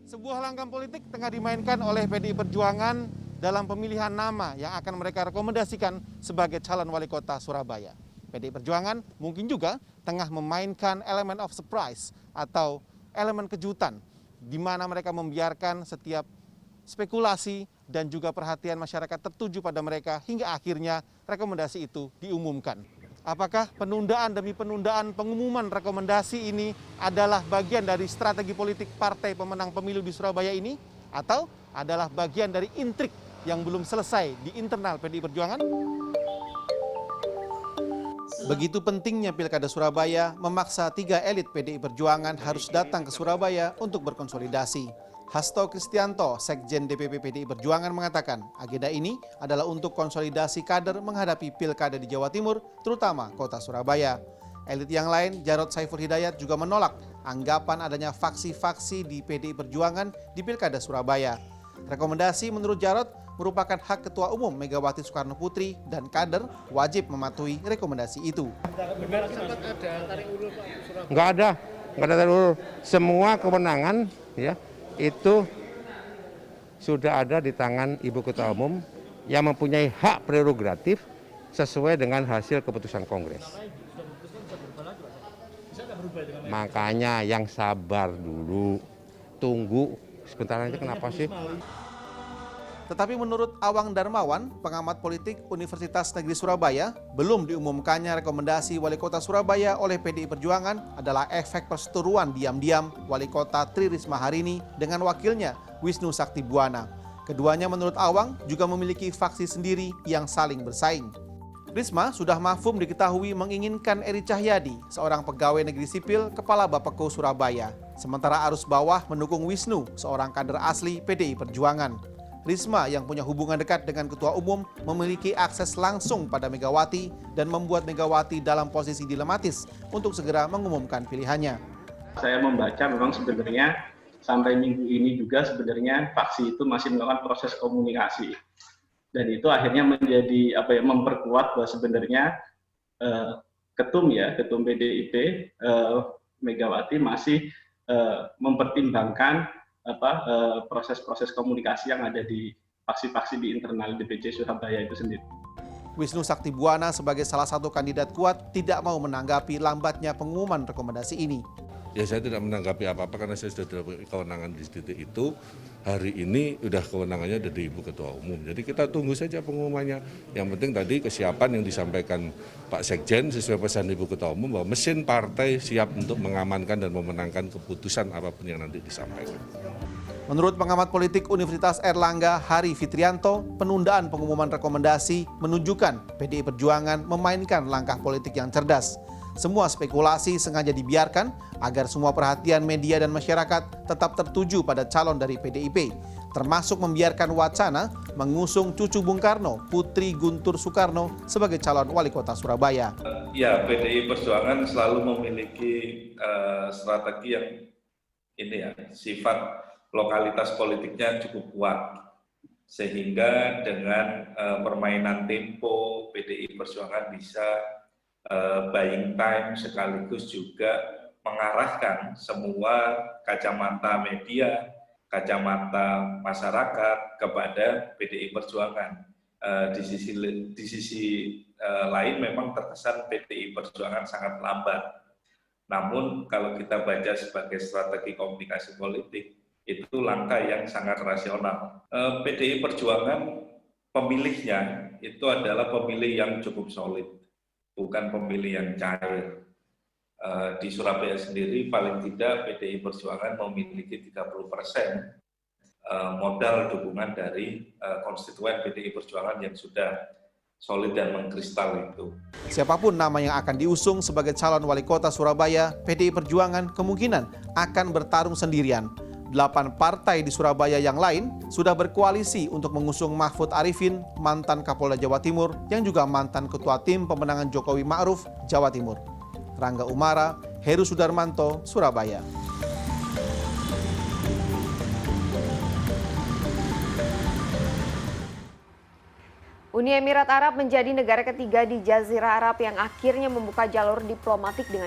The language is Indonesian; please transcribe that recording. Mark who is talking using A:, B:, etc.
A: Sebuah langkah politik tengah dimainkan oleh PDI Perjuangan dalam pemilihan nama yang akan mereka rekomendasikan sebagai calon wali kota Surabaya. PDI Perjuangan mungkin juga tengah memainkan elemen of surprise atau elemen kejutan, di mana mereka membiarkan setiap spekulasi dan juga perhatian masyarakat tertuju pada mereka hingga akhirnya rekomendasi itu diumumkan. Apakah penundaan demi penundaan pengumuman rekomendasi ini adalah bagian dari strategi politik partai pemenang pemilu di Surabaya ini? Atau adalah bagian dari intrik yang belum selesai di internal PDI Perjuangan? Begitu pentingnya Pilkada Surabaya memaksa 3 elit PDI Perjuangan harus datang ke Surabaya untuk berkonsolidasi. Hasto Kristianto, Sekjen DPP PDI Perjuangan mengatakan agenda ini adalah untuk konsolidasi kader menghadapi Pilkada di Jawa Timur, terutama kota Surabaya. Elit yang lain, Jarod Saiful Hidayat juga menolak anggapan adanya faksi-faksi di PDI Perjuangan di Pilkada Surabaya. Rekomendasi menurut Jarod merupakan hak Ketua Umum Megawati Soekarno Putri dan kader wajib mematuhi rekomendasi itu.
B: Nggak ada tarik ulur. Semua kewenangan ya itu sudah ada di tangan Ibu Ketua Umum yang mempunyai hak prerogatif sesuai dengan hasil keputusan Kongres. Makanya yang sabar dulu, tunggu sebentar aja, kenapa sih?
A: Tetapi menurut Awang Darmawan, pengamat politik Universitas Negeri Surabaya, belum diumumkannya rekomendasi Wali Kota Surabaya oleh PDI Perjuangan adalah efek perseteruan diam-diam Wali Kota Tri Risma hari ini dengan wakilnya Wisnu Saktibuwana. Keduanya menurut Awang juga memiliki faksi sendiri yang saling bersaing. Risma sudah mafhum diketahui menginginkan Eri Cahyadi, seorang pegawai negeri sipil Kepala Bapeko Surabaya. Sementara arus bawah mendukung Wisnu, seorang kader asli PDI Perjuangan. Risma yang punya hubungan dekat dengan Ketua Umum memiliki akses langsung pada Megawati dan membuat Megawati dalam posisi dilematis untuk segera mengumumkan pilihannya.
C: Saya membaca memang sebenarnya sampai minggu ini juga sebenarnya faksi itu masih melakukan proses komunikasi. Dan itu akhirnya menjadi memperkuat bahwa sebenarnya ketum PDIP Megawati masih mempertimbangkan proses-proses komunikasi yang ada di faksi-faksi di internal DPC Surabaya itu sendiri.
A: Wisnu Saktibuwana sebagai salah satu kandidat kuat tidak mau menanggapi lambatnya pengumuman rekomendasi ini.
D: Ya, saya tidak menanggapi apa-apa karena saya sudah dapat kewenangan di titik itu. Hari ini sudah kewenangannya dari Ibu Ketua Umum. Jadi kita tunggu saja pengumumannya. Yang penting tadi kesiapan yang disampaikan Pak Sekjen sesuai pesan Ibu Ketua Umum bahwa mesin partai siap untuk mengamankan dan memenangkan keputusan apapun yang nanti disampaikan.
A: Menurut pengamat politik Universitas Erlangga Hari Fitrianto, penundaan pengumuman rekomendasi menunjukkan PDI Perjuangan memainkan langkah politik yang cerdas. Semua spekulasi sengaja dibiarkan agar semua perhatian media dan masyarakat tetap tertuju pada calon dari PDIP, termasuk membiarkan wacana mengusung cucu Bung Karno, Putri Guntur Soekarno sebagai calon wali kota Surabaya.
E: Ya, PDI Perjuangan selalu memiliki strategi yang sifat lokalitas politiknya cukup kuat. Sehingga dengan permainan tempo, PDI Perjuangan bisa buying time sekaligus juga mengarahkan semua kacamata media, kacamata masyarakat kepada PDI Perjuangan. Di sisi lain memang terkesan PDI Perjuangan sangat lambat. Namun kalau kita baca sebagai strategi komunikasi politik, itu langkah yang sangat rasional. PDI Perjuangan pemilihnya itu adalah pemilih yang cukup solid, bukan pemilih yang cair. Di Surabaya sendiri paling tidak PDI Perjuangan memiliki 30% modal dukungan dari konstituen PDI Perjuangan yang sudah solid dan mengkristal itu.
A: Siapapun nama yang akan diusung sebagai calon wali kota Surabaya, PDI Perjuangan kemungkinan akan bertarung sendirian. 8 partai di Surabaya yang lain sudah berkoalisi untuk mengusung Mahfud Arifin, mantan Kapolda Jawa Timur, yang juga mantan Ketua Tim Pemenangan Jokowi Ma'ruf, Jawa Timur. Rangga Umara, Heru Sudarmanto, Surabaya.
F: Uni Emirat Arab menjadi negara ketiga di Jazirah Arab yang akhirnya membuka jalur diplomatik dengan